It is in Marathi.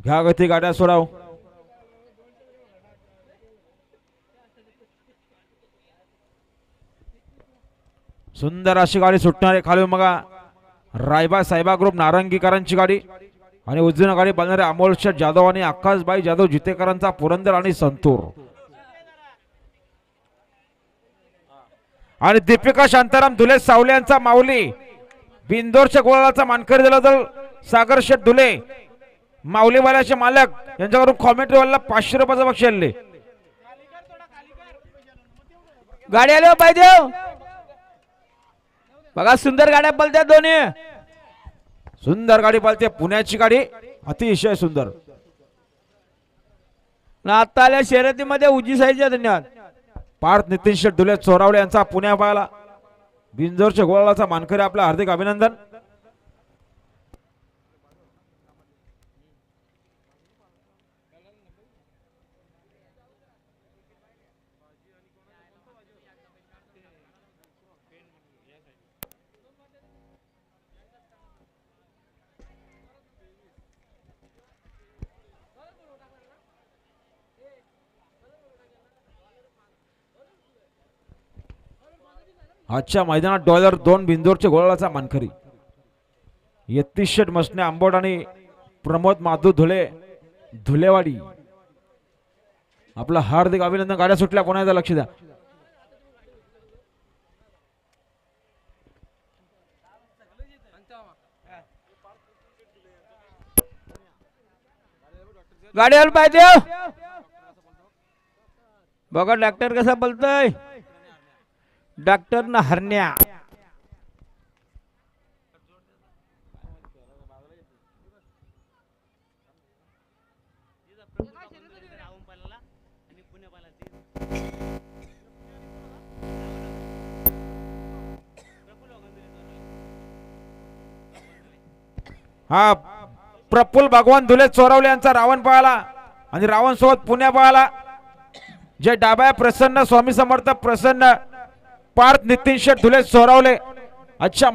घ्या गती गाड्या सोडाव. सुंदर अशी गाडी सुटणार आहे खाली बघा. रायबा साहेबा ग्रुप नारंगीकरांची गाडी आणि उजवीन गाडी बनणारे अमोल शेठ जाधव आणि आकाशबाई जाधव जितेकरांचा पुरंदर आणि संतूर. आणि दीपिका शांताराम धुले सावले यांचा माऊली बिंदोरच्या गोळाचा मानकरी दिला तर सागर शेठ धुले माऊलीवाल्याचे मालक यांच्याकडून कॉमेंट्री वाला 500 रुपयाचा बक्षीस आणले. गाडी आलो पाहिजे बघा. सुंदर गाड्या पलत्या दोन्ही. सुंदर गाडी पळते पुण्याची गाडी अतिशय सुंदर. आता आल्या शर्यतीमध्ये उजी साईच्या. धन्यवाद. पार्थ नितीन शेठ धुले चोरावले यांचा पुण्या पाहायला बिंजोरच्या गोळाचा मानकरी आपला हार्दिक अभिनंदन. आजच्या मैदानात $2 बिंदोरच्या गोळाचा मानकरी यतीश शेठ मसने आंबोड आणि प्रमोद माधू धुले धुलेवाडी आपला हार्दिक अभिनंदन. गाड्या सुटल्या कोणाचा लक्ष द्या. गाडी आलो पाहिजे बघा. डॉक्टर कसा बोलतोय. डॉक्टर न हरण्या. हा प्रफुल्ल भगवान धुले चोरावले यांचा रावण पळाला आणि रावण सोबत पुण्या पळाला. जे डाब्या प्रसन्न स्वामी समर्थ प्रसन्न पार्थ नितीन शेठ धुले चोरावले. अच्छा.